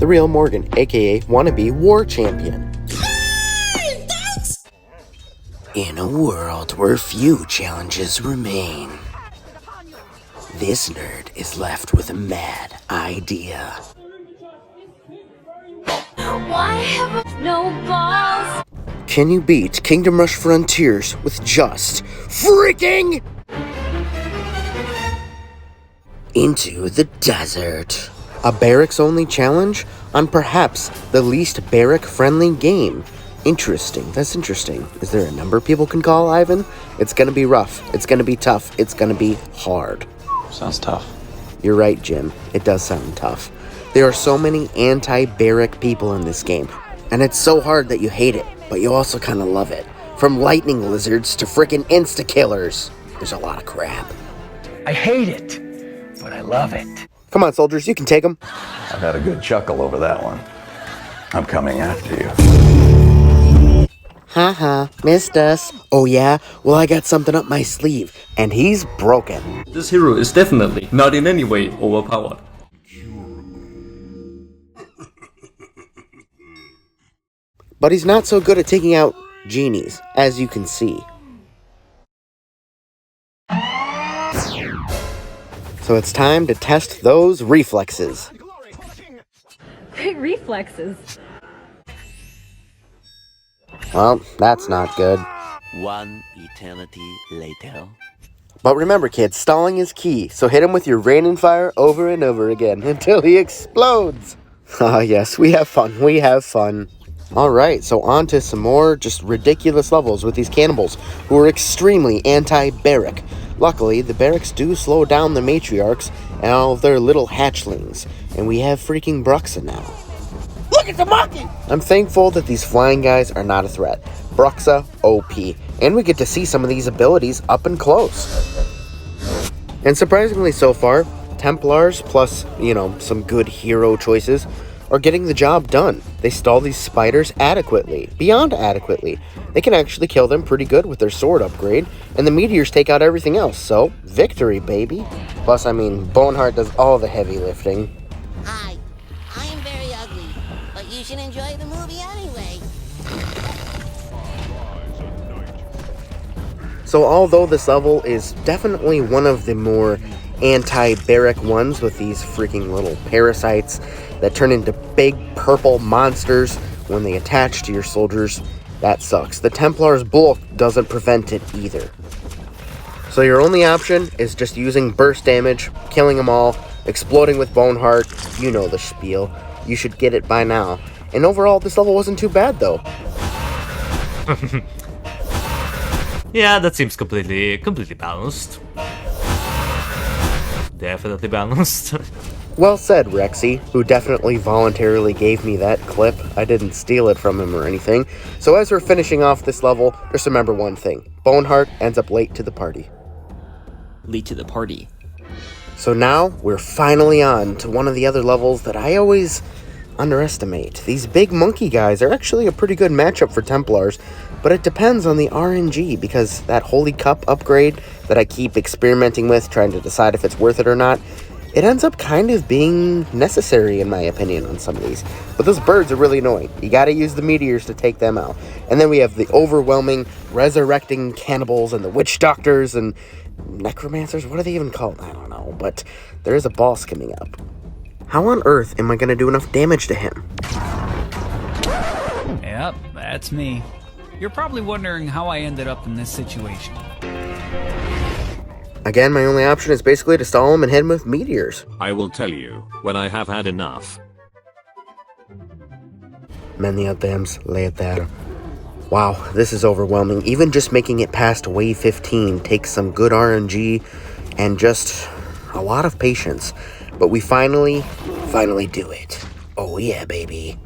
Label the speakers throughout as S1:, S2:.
S1: the real Morgan, aka wannabe war champion. In a world where few challenges remain, this nerd is left with a mad idea.
S2: Why have I no balls?
S1: Can you beat Kingdom Rush Frontiers with just freaking into the desert? A barracks-only challenge on perhaps the least barrack-friendly game. Interesting. That's interesting. Is there a number people can call, Ivan? It's gonna be rough. It's gonna be tough. It's gonna be hard.
S3: Sounds tough.
S1: You're right, Jim. It does sound tough. There are so many anti-barrack people in this game, and it's so hard that you hate it, but you also kind of love it. From lightning lizards to frickin' insta-killers. There's a lot of crap.
S4: I hate it, but I love it.
S1: Come on, soldiers, you can take them.
S3: I've had a good chuckle over that one. I'm coming after you.
S1: Haha, missed us. Oh yeah? Well, I got something up my sleeve, and he's broken.
S5: This hero is definitely not in any way overpowered.
S1: But he's not so good at taking out genies, as you can see. So it's time to test those reflexes.
S2: Great reflexes.
S1: Well, that's not good.
S6: One eternity later.
S1: But remember, kids, stalling is key, so hit him with your rain and fire over and over again until he explodes. Ah, yes, we have fun. We have fun. Alright, so on to some more just ridiculous levels with these cannibals, who are extremely anti-barrack. Luckily, the barracks do slow down the matriarchs and all of their little hatchlings, and we have freaking Bruxa now. Look at the monkey! I'm thankful that these flying guys are not a threat. Bruxa, OP, and we get to see some of these abilities up and close. And surprisingly so far, Templars plus, some good hero choices are getting the job done. They stall these spiders adequately, beyond adequately. They can actually kill them pretty good with their sword upgrade, and the meteors take out everything else, so victory, baby. Plus, Boneheart does all the heavy lifting.
S7: Hi, I am very ugly, but you should enjoy the movie anyway.
S1: So although this level is definitely one of the more anti-barrack ones with these freaking little parasites that turn into big purple monsters when they attach to your soldiers, that sucks. The Templars' bulk doesn't prevent it either. So your only option is just using burst damage, killing them all, exploding with Boneheart. You know the spiel. You should get it by now. And overall, this level wasn't too bad, though.
S8: Yeah, that seems completely balanced. Definitely balanced.
S1: Well said, Rexy, who definitely voluntarily gave me that clip. I didn't steal it from him or anything. So as we're finishing off this level, just remember one thing. Boneheart ends up late to the party.
S6: Late to the party.
S1: So now, we're finally on to one of the other levels that I always underestimate. These big monkey guys are actually a pretty good matchup for Templars, but it depends on the RNG, because that Holy Cup upgrade that I keep experimenting with, trying to decide if it's worth it or not, it ends up kind of being necessary, in my opinion, on some of these. But those birds are really annoying. You gotta use the meteors to take them out. And then we have the overwhelming, resurrecting cannibals and the witch doctors and necromancers. What are they even called? I don't know. But there is a boss coming up. How on earth am I gonna do enough damage to him?
S4: Yep, that's me. You're probably wondering how I ended up in this situation.
S1: Again, my only option is basically to stall him and hit him with meteors.
S9: I will tell you when I have had enough.
S1: Many of them's lay it there. Wow, this is overwhelming. Even just making it past wave 15 takes some good RNG and just a lot of patience. But we finally do it. Oh yeah, baby.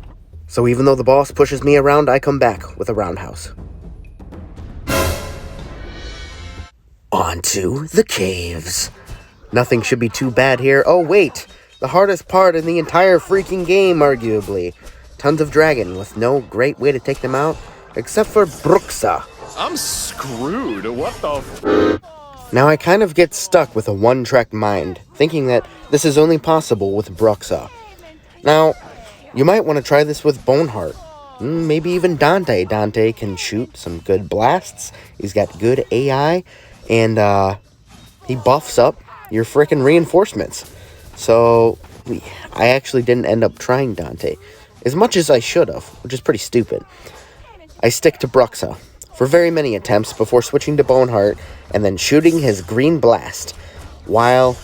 S1: So even though the boss pushes me around, I come back with a roundhouse. Onto the caves. Nothing should be too bad here. Oh wait, the hardest part in the entire freaking game, arguably. Tons of dragon with no great way to take them out, except for Bruxa.
S10: I'm screwed. What the
S1: Now I kind of get stuck with a one-track mind, thinking that this is only possible with Bruxa. Now, You might want to try this with Boneheart. Maybe even Dante. Dante can shoot some good blasts. He's got good AI. And he buffs up your frickin' reinforcements. So I actually didn't end up trying Dante. As much as I should have, which is pretty stupid. I stick to Bruxa for very many attempts before switching to Boneheart and then shooting his green blast while,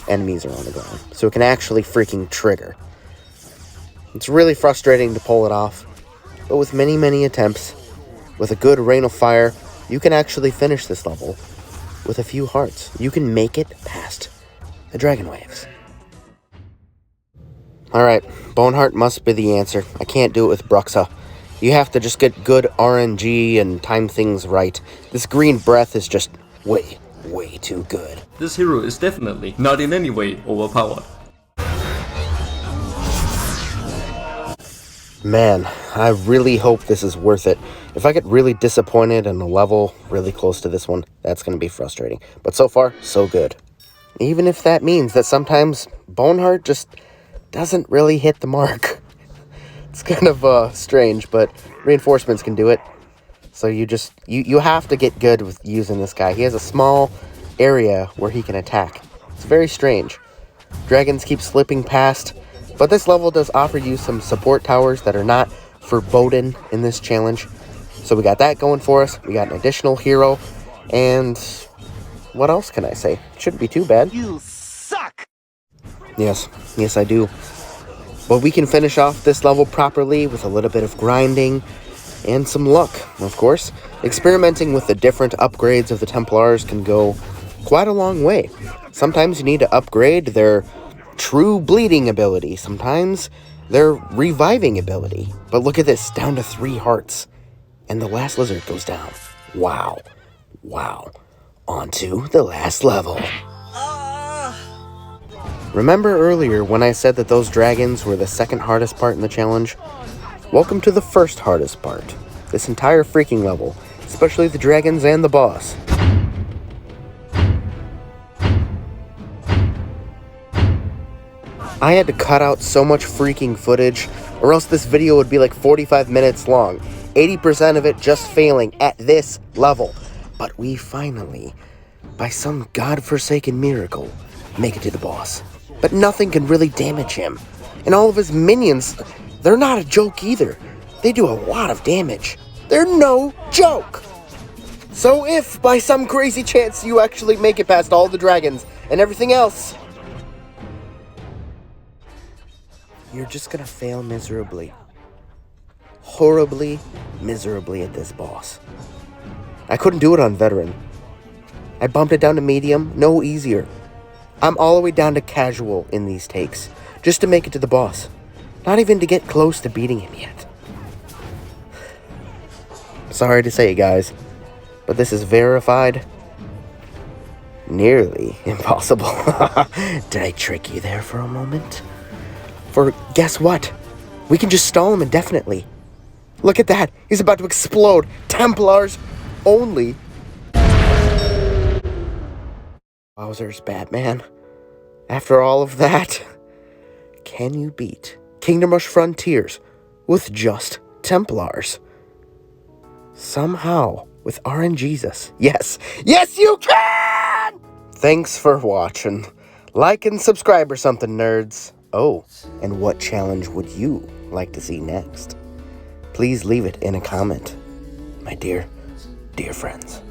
S1: enemies are on the ground. So it can actually freaking trigger. It's really frustrating to pull it off. But with many, many attempts, with a good rain of fire, you can actually finish this level with a few hearts. You can make it past the dragon waves. Alright, Boneheart must be the answer. I can't do it with Bruxa. You have to just get good RNG and time things right. This green breath is just way, way too good.
S5: This hero is definitely not in any way overpowered.
S1: Man, I really hope this is worth it. If I get really disappointed in a level really close to this one, that's going to be frustrating. But so far, so good. Even if that means that sometimes Boneheart just doesn't really hit the mark. It's kind of strange, but reinforcements can do it. So you have to get good with using this guy. He has a small area where he can attack. It's very strange. Dragons keep slipping past. But this level does offer you some support towers that are not forbidden in this challenge. So we got that going for us. We got an additional hero. And what else can I say? Shouldn't be too bad.
S10: You suck!
S1: Yes, I do. But we can finish off this level properly with a little bit of grinding and some luck, of course. Experimenting with the different upgrades of the Templars can go quite a long way. Sometimes you need to upgrade their true bleeding ability. Sometimes their reviving ability. But look at this, down to 3 hearts. And the last lizard goes down. Wow. On to the last level. Remember earlier when I said that those dragons were the second hardest part in the challenge? Welcome to the first hardest part. This entire freaking level. Especially the dragons and the boss. I had to cut out so much freaking footage, or else this video would be like 45 minutes long. 80% of it just failing at this level. But we finally, by some godforsaken miracle, make it to the boss. But nothing can really damage him. And all of his minions, they're not a joke either. They do a lot of damage. They're no joke! So if, by some crazy chance, you actually make it past all the dragons and everything else, you're just gonna fail miserably. Horribly, miserably at this boss. I couldn't do it on veteran. I bumped it down to medium, no easier. I'm all the way down to casual in these takes, just to make it to the boss. Not even to get close to beating him yet. Sorry to say, guys, but this is verified. Nearly impossible. Did I trick you there for a moment? For guess what? We can just stall him indefinitely. Look at that. He's about to explode. Templars only. Wowzers, Batman. After all of that, can you beat Kingdom Rush Frontiers with just Templars? Somehow, with RNGesus. Yes, you can! Thanks for watching. Like and subscribe or something, nerds. Oh, and what challenge would you like to see next? Please leave it in a comment, my dear friends.